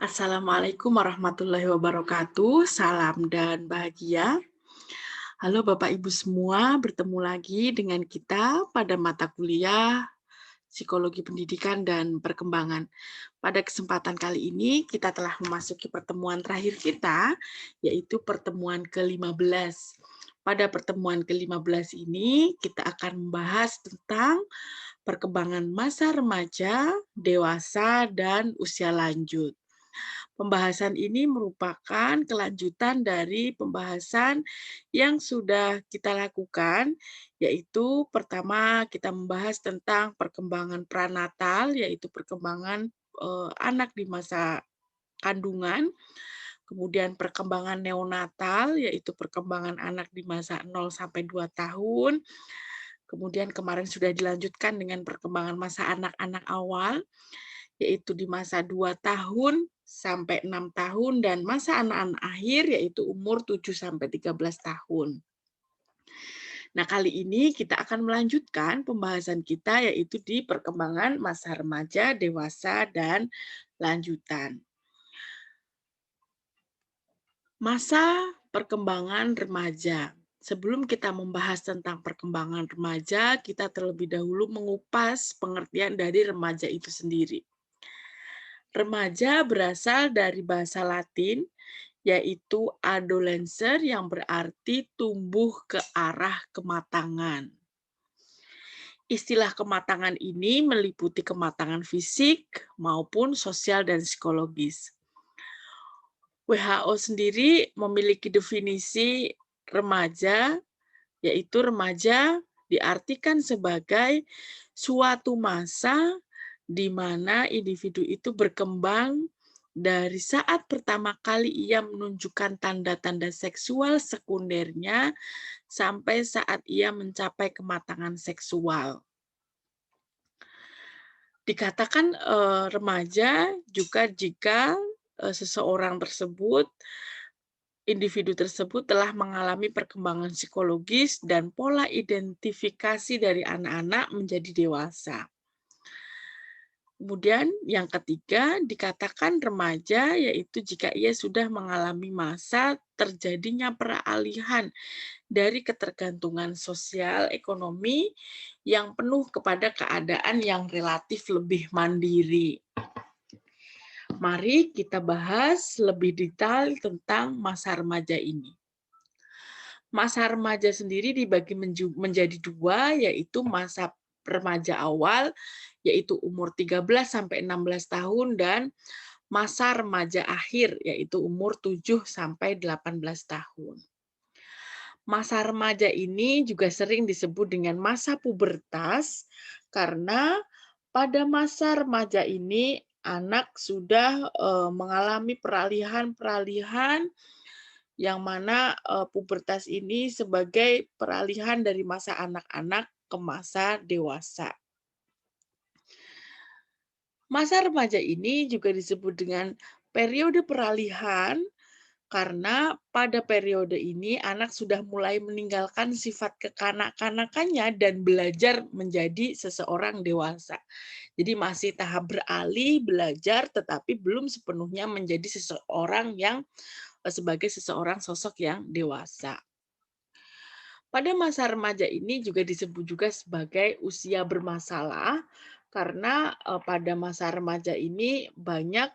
Assalamualaikum warahmatullahi wabarakatuh. Salam dan bahagia. Halo Bapak Ibu semua, bertemu lagi dengan kita pada mata kuliah Psikologi Pendidikan dan Perkembangan. Pada kesempatan kali ini kita telah memasuki pertemuan terakhir kita, yaitu pertemuan ke-15. Pada pertemuan ke-15 ini kita akan membahas tentang perkembangan masa remaja, dewasa, dan usia lanjut. Pembahasan ini merupakan kelanjutan dari pembahasan yang sudah kita lakukan, yaitu pertama kita membahas tentang perkembangan pranatal, yaitu perkembangan anak di masa kandungan, kemudian perkembangan neonatal, yaitu perkembangan anak di masa 0 sampai 2 tahun, kemudian kemarin sudah dilanjutkan dengan perkembangan masa anak-anak awal, yaitu di masa 2 tahun sampai 6 tahun dan masa anak-anak akhir yaitu umur 7 sampai 13 tahun. Nah, kali ini kita akan melanjutkan pembahasan kita yaitu di perkembangan masa remaja, dewasa, dan lanjutan. Masa perkembangan remaja. Sebelum kita membahas tentang perkembangan remaja, kita terlebih dahulu mengupas pengertian dari remaja itu sendiri. Remaja berasal dari bahasa Latin, yaitu adolescer yang berarti tumbuh ke arah kematangan. Istilah kematangan ini meliputi kematangan fisik maupun sosial dan psikologis. WHO sendiri memiliki definisi remaja, yaitu remaja diartikan sebagai suatu masa di mana individu itu berkembang dari saat pertama kali ia menunjukkan tanda-tanda seksual sekundernya sampai saat ia mencapai kematangan seksual. Dikatakan remaja juga jika seseorang tersebut, individu tersebut telah mengalami perkembangan psikologis dan pola identifikasi dari anak-anak menjadi dewasa. Kemudian yang ketiga dikatakan remaja yaitu jika ia sudah mengalami masa terjadinya peralihan dari ketergantungan sosial ekonomi yang penuh kepada keadaan yang relatif lebih mandiri. Mari kita bahas lebih detail tentang masa remaja ini. Masa remaja sendiri dibagi menjadi dua, yaitu masa remaja awal, yaitu umur 13 sampai 16 tahun, dan masa remaja akhir, yaitu umur 7 sampai 18 tahun. Masa remaja ini juga sering disebut dengan masa pubertas, karena pada masa remaja ini anak sudah mengalami peralihan-peralihan yang mana pubertas ini sebagai peralihan dari masa anak-anak ke masa dewasa. Masa remaja ini juga disebut dengan periode peralihan karena pada periode ini anak sudah mulai meninggalkan sifat kekanak-kanakannya dan belajar menjadi seseorang dewasa. Jadi masih tahap beralih, belajar, tetapi belum sepenuhnya menjadi seseorang yang sebagai seseorang sosok yang dewasa. Pada masa remaja ini juga disebut juga sebagai usia bermasalah karena pada masa remaja ini banyak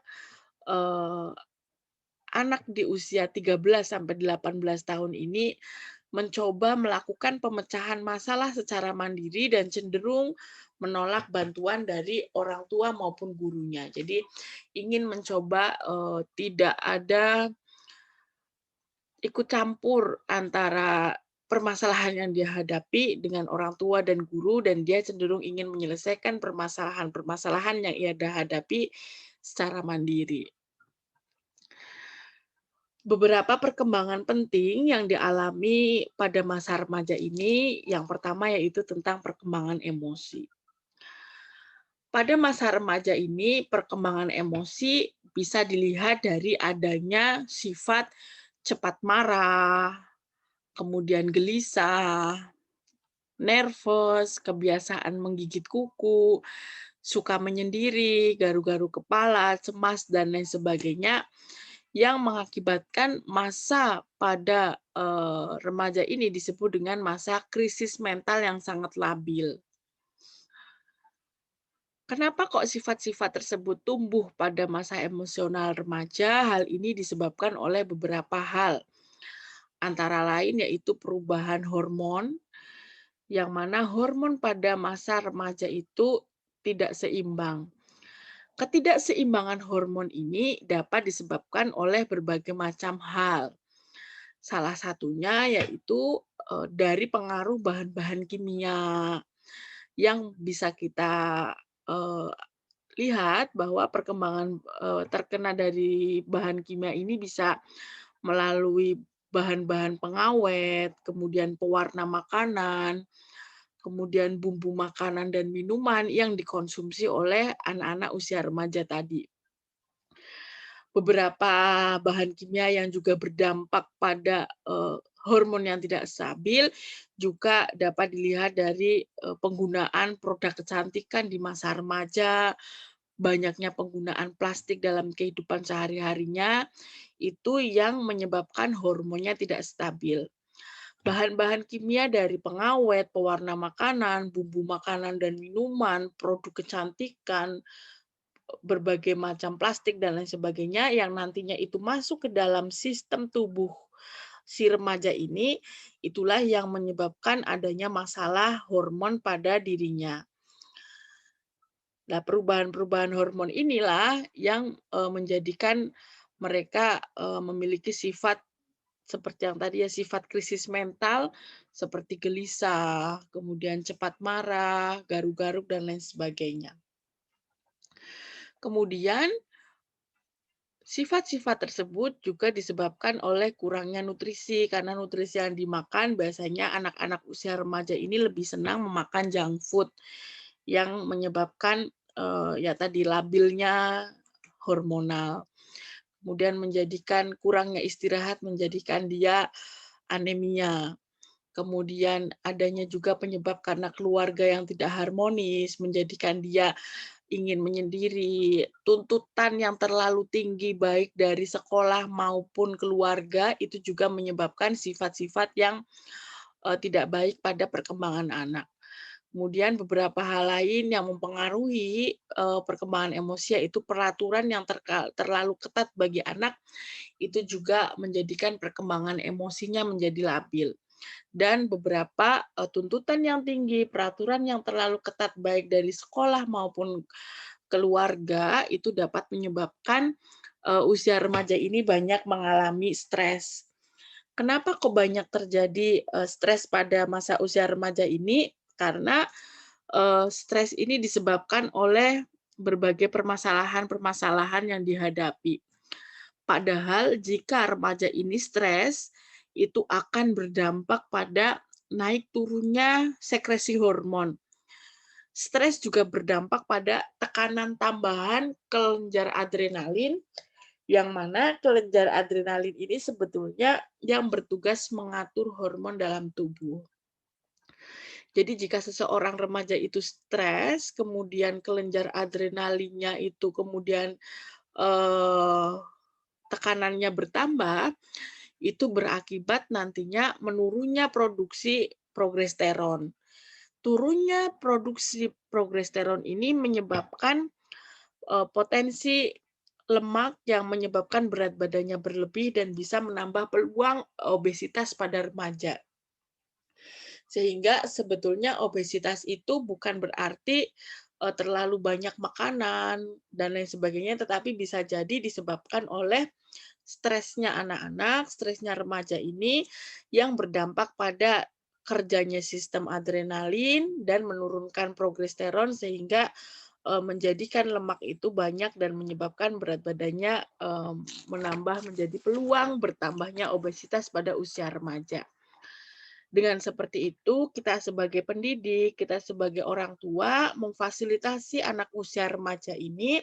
anak di usia 13 sampai 18 tahun ini mencoba melakukan pemecahan masalah secara mandiri dan cenderung menolak bantuan dari orang tua maupun gurunya. Jadi ingin mencoba tidak ada ikut campur antara permasalahan yang dia hadapi dengan orang tua dan guru, dan dia cenderung ingin menyelesaikan permasalahan-permasalahan yang ia hadapi secara mandiri. Beberapa perkembangan penting yang dialami pada masa remaja ini, yang pertama yaitu tentang perkembangan emosi. Pada masa remaja ini, perkembangan emosi bisa dilihat dari adanya sifat cepat marah, kemudian gelisah, nervous, kebiasaan menggigit kuku, suka menyendiri, garu-garu kepala, cemas, dan lain sebagainya, yang mengakibatkan masa pada remaja ini disebut dengan masa krisis mental yang sangat labil. Kenapa kok sifat-sifat tersebut tumbuh pada masa emosional remaja? Hal ini disebabkan oleh beberapa hal, antara lain yaitu perubahan hormon, yang mana hormon pada masa remaja itu tidak seimbang. Ketidakseimbangan hormon ini dapat disebabkan oleh berbagai macam hal. Salah satunya yaitu dari pengaruh bahan-bahan kimia yang bisa kita eh, lihat bahwa perkembangan terkena dari bahan kimia ini bisa melalui bahan-bahan pengawet, kemudian pewarna makanan, kemudian bumbu makanan dan minuman yang dikonsumsi oleh anak-anak usia remaja tadi. Beberapa bahan kimia yang juga berdampak pada hormon yang tidak stabil juga dapat dilihat dari penggunaan produk kecantikan di masa remaja, banyaknya penggunaan plastik dalam kehidupan sehari-harinya, itu yang menyebabkan hormonnya tidak stabil. Bahan-bahan kimia dari pengawet, pewarna makanan, bumbu makanan dan minuman, produk kecantikan, berbagai macam plastik dan lain sebagainya yang nantinya itu masuk ke dalam sistem tubuh si remaja ini, itulah yang menyebabkan adanya masalah hormon pada dirinya. Nah, perubahan-perubahan hormon inilah yang menjadikan mereka memiliki sifat seperti yang tadi ya, sifat krisis mental seperti gelisah, kemudian cepat marah, garuk-garuk dan lain sebagainya. Kemudian sifat-sifat tersebut juga disebabkan oleh kurangnya nutrisi, karena nutrisi yang dimakan biasanya anak-anak usia remaja ini lebih senang memakan junk food yang menyebabkan ya tadi labilnya hormonal. Kemudian menjadikan kurangnya istirahat menjadikan dia anemia. Kemudian adanya juga penyebab karena keluarga yang tidak harmonis menjadikan dia ingin menyendiri, tuntutan yang terlalu tinggi baik dari sekolah maupun keluarga itu juga menyebabkan sifat-sifat yang tidak baik pada perkembangan anak. Kemudian beberapa hal lain yang mempengaruhi perkembangan emosi yaitu peraturan yang terlalu ketat bagi anak itu juga menjadikan perkembangan emosinya menjadi labil. Dan beberapa tuntutan yang tinggi, peraturan yang terlalu ketat baik dari sekolah maupun keluarga itu dapat menyebabkan usia remaja ini banyak mengalami stres. Kenapa kok banyak terjadi stres pada masa usia remaja ini? Karena stres ini disebabkan oleh berbagai permasalahan-permasalahan yang dihadapi. Padahal jika remaja ini stres, itu akan berdampak pada naik turunnya sekresi hormon. Stres juga berdampak pada tekanan tambahan kelenjar adrenalin, yang mana kelenjar adrenalin ini sebetulnya yang bertugas mengatur hormon dalam tubuh. Jadi jika seseorang remaja itu stres, kemudian kelenjar adrenalinnya itu kemudian eh, tekanannya bertambah, itu berakibat nantinya menurunnya produksi progesteron. Turunnya produksi progesteron ini menyebabkan potensi lemak yang menyebabkan berat badannya berlebih dan bisa menambah peluang obesitas pada remaja. Sehingga sebetulnya obesitas itu bukan berarti terlalu banyak makanan dan lain sebagainya, tetapi bisa jadi disebabkan oleh stresnya anak-anak, stresnya remaja ini yang berdampak pada kerjanya sistem adrenalin dan menurunkan progesteron sehingga menjadikan lemak itu banyak dan menyebabkan berat badannya menambah menjadi peluang bertambahnya obesitas pada usia remaja. Dengan seperti itu, kita sebagai pendidik, kita sebagai orang tua memfasilitasi anak usia remaja ini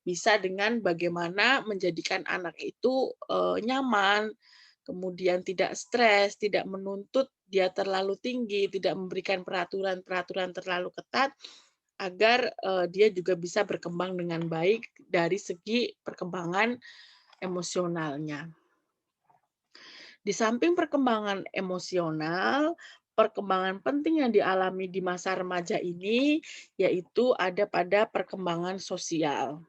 bisa dengan bagaimana menjadikan anak itu nyaman, kemudian tidak stres, tidak menuntut dia terlalu tinggi, tidak memberikan peraturan-peraturan terlalu ketat, agar dia juga bisa berkembang dengan baik dari segi perkembangan emosionalnya. Di samping perkembangan emosional, perkembangan penting yang dialami di masa remaja ini yaitu ada pada perkembangan sosial.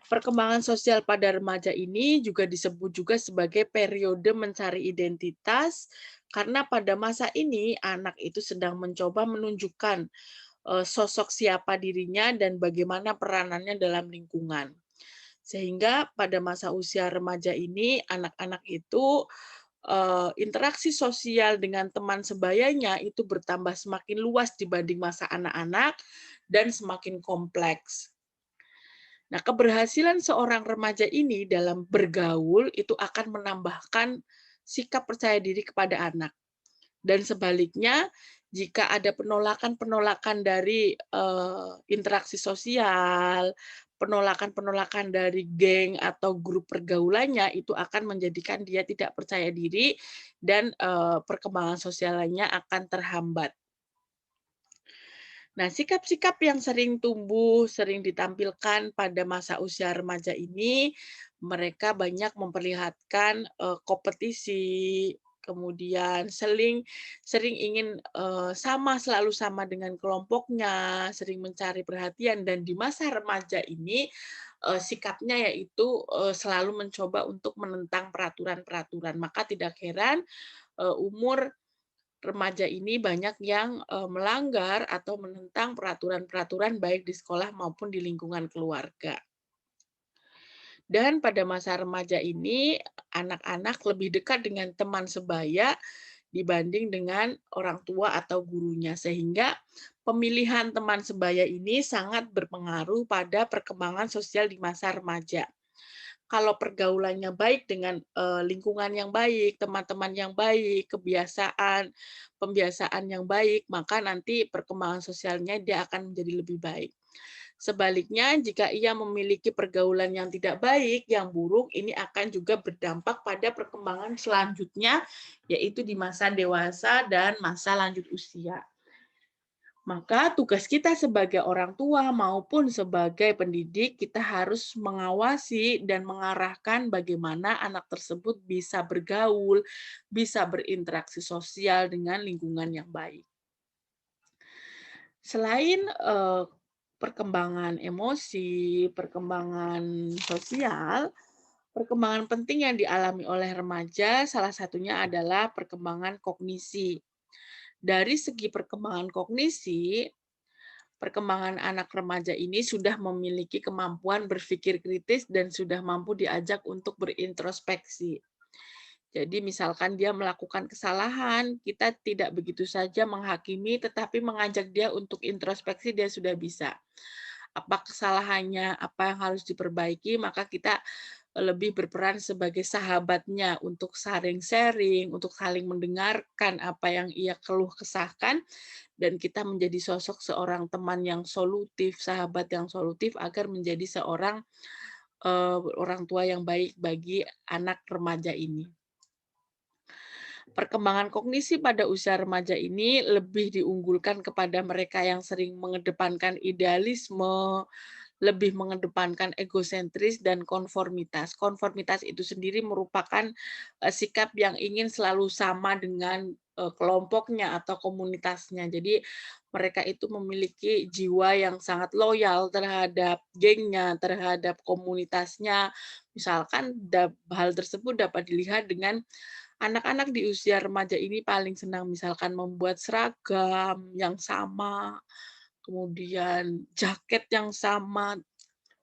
Perkembangan sosial pada remaja ini juga disebut juga sebagai periode mencari identitas, karena pada masa ini anak itu sedang mencoba menunjukkan sosok siapa dirinya dan bagaimana peranannya dalam lingkungan. Sehingga pada masa usia remaja ini anak-anak itu interaksi sosial dengan teman sebayanya itu bertambah semakin luas dibanding masa anak-anak dan semakin kompleks. Nah, keberhasilan seorang remaja ini dalam bergaul itu akan menambahkan sikap percaya diri kepada anak. Dan sebaliknya, jika ada penolakan-penolakan dari interaksi sosial, penolakan-penolakan dari geng atau grup pergaulannya, itu akan menjadikan dia tidak percaya diri dan perkembangan sosialnya akan terhambat. Nah, sikap-sikap yang sering tumbuh, sering ditampilkan pada masa usia remaja ini, mereka banyak memperlihatkan kompetisi, kemudian sering ingin selalu sama dengan kelompoknya, sering mencari perhatian, dan di masa remaja ini sikapnya yaitu selalu mencoba untuk menentang peraturan-peraturan. Maka tidak heran umur remaja ini banyak yang melanggar atau menentang peraturan-peraturan baik di sekolah maupun di lingkungan keluarga. Dan pada masa remaja ini, anak-anak lebih dekat dengan teman sebaya dibanding dengan orang tua atau gurunya, sehingga pemilihan teman sebaya ini sangat berpengaruh pada perkembangan sosial di masa remaja. Kalau pergaulannya baik dengan lingkungan yang baik, teman-teman yang baik, pembiasaan yang baik, maka nanti perkembangan sosialnya dia akan menjadi lebih baik. Sebaliknya, jika ia memiliki pergaulan yang tidak baik, yang buruk, ini akan juga berdampak pada perkembangan selanjutnya, yaitu di masa dewasa dan masa lanjut usia. Maka tugas kita sebagai orang tua maupun sebagai pendidik, kita harus mengawasi dan mengarahkan bagaimana anak tersebut bisa bergaul, bisa berinteraksi sosial dengan lingkungan yang baik. Selain perkembangan emosi, perkembangan sosial, perkembangan penting yang dialami oleh remaja salah satunya adalah perkembangan kognisi. Dari segi perkembangan kognisi, perkembangan anak remaja ini sudah memiliki kemampuan berpikir kritis dan sudah mampu diajak untuk berintrospeksi. Jadi misalkan dia melakukan kesalahan, kita tidak begitu saja menghakimi, tetapi mengajak dia untuk introspeksi, dia sudah bisa. Apa kesalahannya, apa yang harus diperbaiki, maka kita lebih berperan sebagai sahabatnya untuk saling sharing, untuk saling mendengarkan apa yang ia keluh kesahkan, dan kita menjadi sosok seorang teman yang solutif, sahabat yang solutif agar menjadi seorang orang tua yang baik bagi anak remaja ini. Perkembangan kognisi pada usia remaja ini lebih diunggulkan kepada mereka yang sering mengedepankan idealisme, lebih mengedepankan egosentris dan konformitas. Konformitas itu sendiri merupakan sikap yang ingin selalu sama dengan kelompoknya atau komunitasnya. Jadi mereka itu memiliki jiwa yang sangat loyal terhadap gengnya, terhadap komunitasnya. Misalkan hal tersebut dapat dilihat dengan anak-anak di usia remaja ini paling senang misalkan membuat seragam yang sama, kemudian jaket yang sama,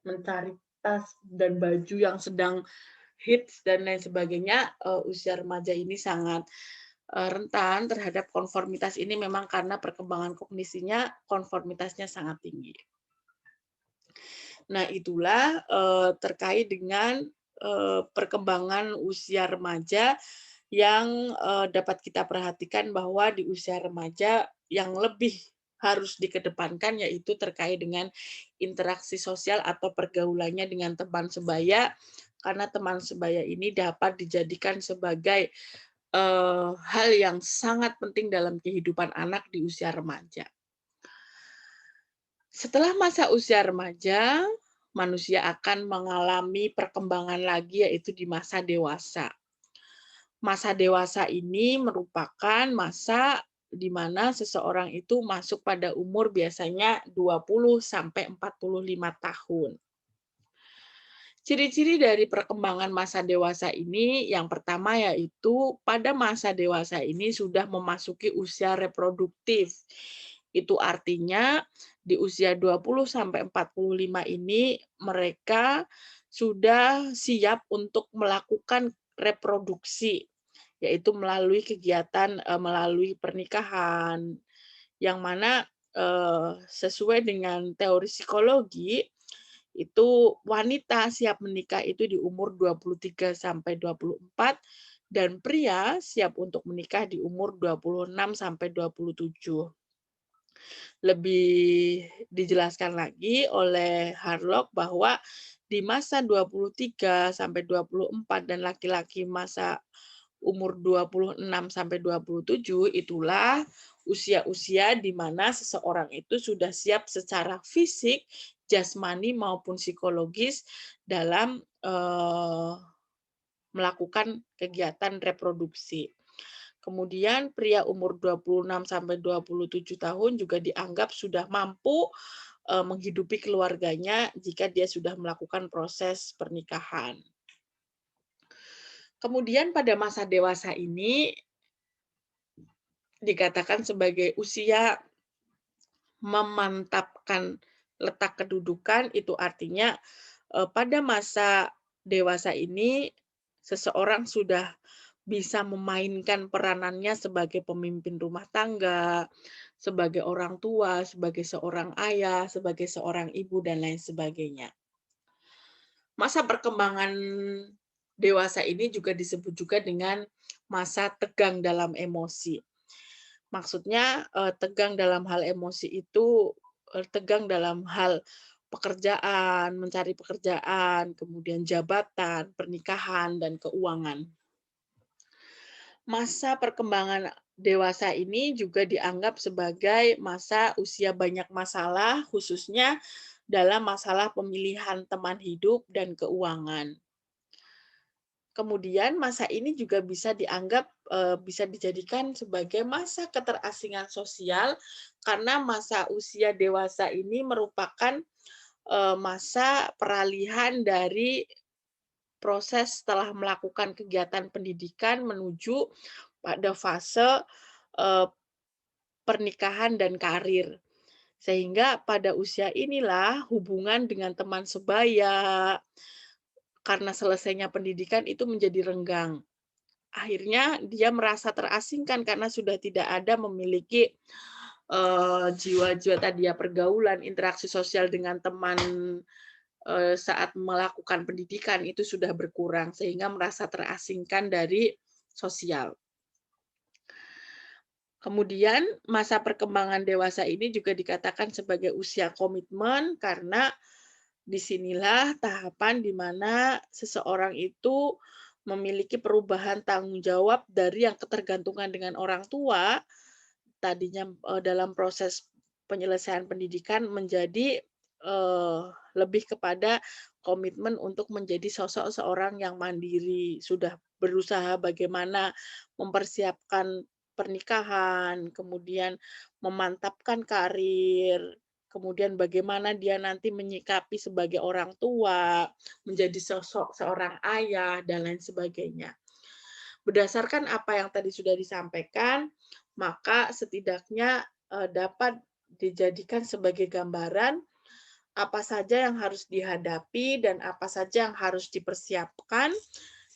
mencari tas dan baju yang sedang hits dan lain sebagainya. Usia remaja ini sangat rentan terhadap konformitas ini memang karena perkembangan kognisinya, konformitasnya sangat tinggi. Nah, itulah terkait dengan perkembangan usia remaja yang dapat kita perhatikan bahwa di usia remaja yang lebih harus dikedepankan yaitu terkait dengan interaksi sosial atau pergaulannya dengan teman sebaya, karena teman sebaya ini dapat dijadikan sebagai hal yang sangat penting dalam kehidupan anak di usia remaja. Setelah masa usia remaja, manusia akan mengalami perkembangan lagi yaitu di masa dewasa. Masa dewasa ini merupakan masa di mana seseorang itu masuk pada umur biasanya 20 sampai 45 tahun. Ciri-ciri dari perkembangan masa dewasa ini yang pertama yaitu pada masa dewasa ini sudah memasuki usia reproduktif. Itu artinya di usia 20 sampai 45 ini mereka sudah siap untuk melakukan reproduksi, yaitu melalui kegiatan melalui pernikahan yang mana sesuai dengan teori psikologi itu wanita siap menikah itu di umur 23 sampai 24 dan pria siap untuk menikah di umur 26 sampai 27. Lebih dijelaskan lagi oleh Harlock bahwa di masa 23 sampai 24 dan laki-laki masa umur 26 sampai 27 itulah usia-usia di mana seseorang itu sudah siap secara fisik, jasmani maupun psikologis dalam melakukan kegiatan reproduksi. Kemudian pria umur 26 sampai 27 tahun juga dianggap sudah mampu menghidupi keluarganya jika dia sudah melakukan proses pernikahan. Kemudian pada masa dewasa ini dikatakan sebagai usia memantapkan letak kedudukan, itu artinya pada masa dewasa ini seseorang sudah bisa memainkan peranannya sebagai pemimpin rumah tangga, sebagai orang tua, sebagai seorang ayah, sebagai seorang ibu, dan lain sebagainya. Masa perkembangan dewasa ini juga disebut juga dengan masa tegang dalam emosi. Maksudnya tegang dalam hal emosi itu tegang dalam hal pekerjaan, mencari pekerjaan, kemudian jabatan, pernikahan, dan keuangan. Masa perkembangan dewasa ini juga dianggap sebagai masa usia banyak masalah, khususnya dalam masalah pemilihan teman hidup dan keuangan. Kemudian masa ini juga bisa dianggap bisa dijadikan sebagai masa keterasingan sosial karena masa usia dewasa ini merupakan masa peralihan dari proses setelah melakukan kegiatan pendidikan menuju pada fase pernikahan dan karir. Sehingga pada usia inilah hubungan dengan teman sebaya karena selesainya pendidikan itu menjadi renggang. Akhirnya dia merasa terasingkan karena sudah tidak ada memiliki jiwa-jiwa tadi ya pergaulan, interaksi sosial dengan teman saat melakukan pendidikan itu sudah berkurang sehingga merasa terasingkan dari sosial. Kemudian masa perkembangan dewasa ini juga dikatakan sebagai usia komitmen karena disinilah tahapan di mana seseorang itu memiliki perubahan tanggung jawab dari yang ketergantungan dengan orang tua, tadinya dalam proses penyelesaian pendidikan menjadi lebih kepada komitmen untuk menjadi sosok seorang yang mandiri, sudah berusaha bagaimana mempersiapkan pernikahan, kemudian memantapkan karir, kemudian bagaimana dia nanti menyikapi sebagai orang tua, menjadi sosok seorang ayah, dan lain sebagainya. Berdasarkan apa yang tadi sudah disampaikan, maka setidaknya dapat dijadikan sebagai gambaran apa saja yang harus dihadapi dan apa saja yang harus dipersiapkan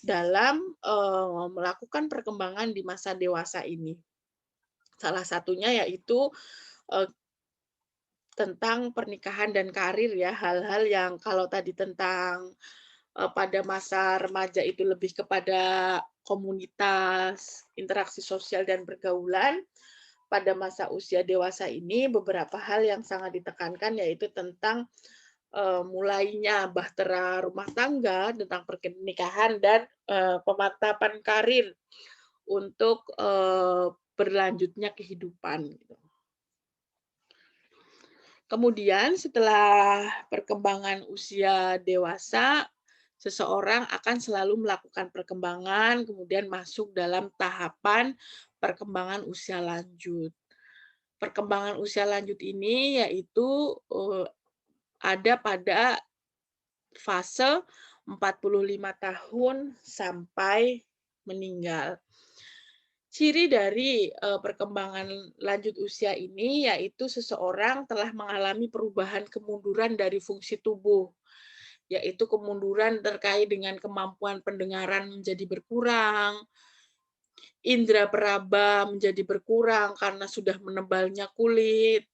dalam melakukan perkembangan di masa dewasa ini. Salah satunya yaitu tentang pernikahan dan karir ya, hal-hal yang kalau tadi tentang pada masa remaja itu lebih kepada komunitas, interaksi sosial dan pergaulan. Pada masa usia dewasa ini beberapa hal yang sangat ditekankan yaitu tentang mulainya bahtera rumah tangga, tentang pernikahan dan pemantapan karir untuk berlanjutnya kehidupan. Gitu. Kemudian setelah perkembangan usia dewasa, seseorang akan selalu melakukan perkembangan, kemudian masuk dalam tahapan perkembangan usia lanjut. Perkembangan usia lanjut ini yaitu, ada pada fase 45 tahun sampai meninggal. Ciri dari, perkembangan lanjut usia ini yaitu seseorang telah mengalami perubahan kemunduran dari fungsi tubuh, yaitu kemunduran terkait dengan kemampuan pendengaran menjadi berkurang, indera peraba menjadi berkurang karena sudah menebalnya kulit,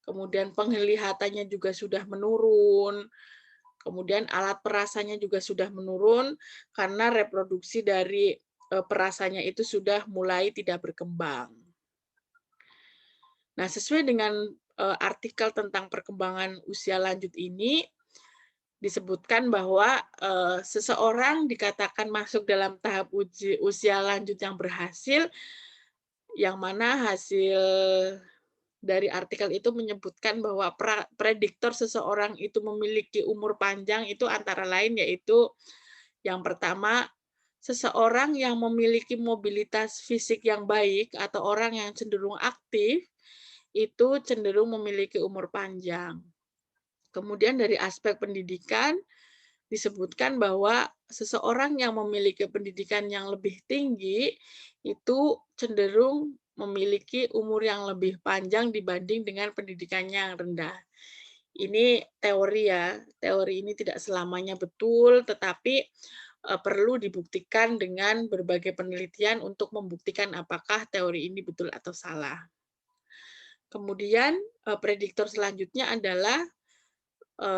kemudian penglihatannya juga sudah menurun, kemudian alat perasanya juga sudah menurun karena reproduksi dari, perasanya itu sudah mulai tidak berkembang. Nah, sesuai dengan, artikel tentang perkembangan usia lanjut ini, disebutkan bahwa, seseorang dikatakan masuk dalam tahap usia lanjut yang berhasil, yang mana hasil dari artikel itu menyebutkan bahwa prediktor seseorang itu memiliki umur panjang itu antara lain yaitu yang pertama, seseorang yang memiliki mobilitas fisik yang baik atau orang yang cenderung aktif, itu cenderung memiliki umur panjang. Kemudian dari aspek pendidikan, disebutkan bahwa seseorang yang memiliki pendidikan yang lebih tinggi, itu cenderung memiliki umur yang lebih panjang dibanding dengan pendidikannya yang rendah. Ini teori ya, teori ini tidak selamanya betul, tetapi perlu dibuktikan dengan berbagai penelitian untuk membuktikan apakah teori ini betul atau salah. Kemudian prediktor selanjutnya adalah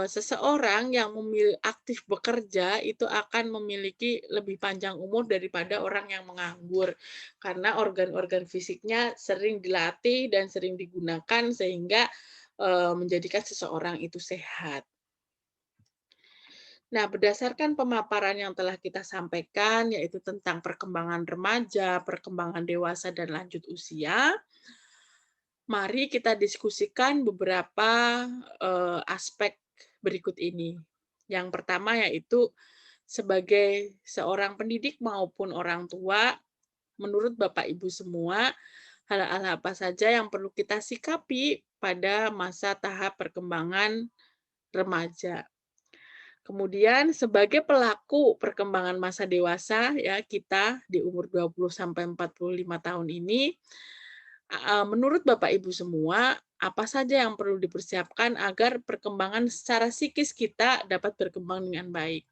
seseorang yang aktif bekerja itu akan memiliki lebih panjang umur daripada orang yang menganggur, karena organ-organ fisiknya sering dilatih dan sering digunakan sehingga menjadikan seseorang itu sehat. Nah, berdasarkan pemaparan yang telah kita sampaikan, yaitu tentang perkembangan remaja, perkembangan dewasa, dan lanjut usia, mari kita diskusikan beberapa aspek berikut ini. Yang pertama yaitu sebagai seorang pendidik maupun orang tua, menurut Bapak Ibu semua, hal-hal apa saja yang perlu kita sikapi pada masa tahap perkembangan remaja. Kemudian sebagai pelaku perkembangan masa dewasa ya kita di umur 20 sampai 45 tahun ini, menurut Bapak Ibu semua, apa saja yang perlu dipersiapkan agar perkembangan secara psikis kita dapat berkembang dengan baik.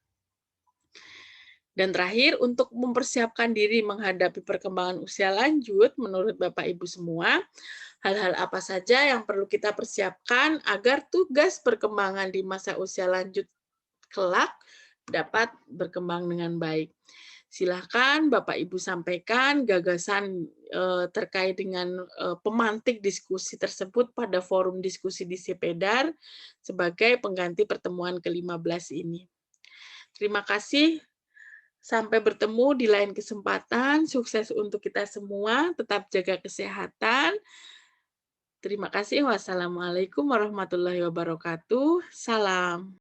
Dan terakhir, untuk mempersiapkan diri menghadapi perkembangan usia lanjut, menurut Bapak Ibu semua, hal-hal apa saja yang perlu kita persiapkan agar tugas perkembangan di masa usia lanjut kelak dapat berkembang dengan baik. Silahkan Bapak Ibu sampaikan gagasan terkait dengan pemantik diskusi tersebut pada forum diskusi di CPEDAR sebagai pengganti pertemuan ke-15 ini. Terima kasih. Sampai bertemu di lain kesempatan. Sukses untuk kita semua. Tetap jaga kesehatan. Terima kasih. Wassalamualaikum warahmatullahi wabarakatuh. Salam.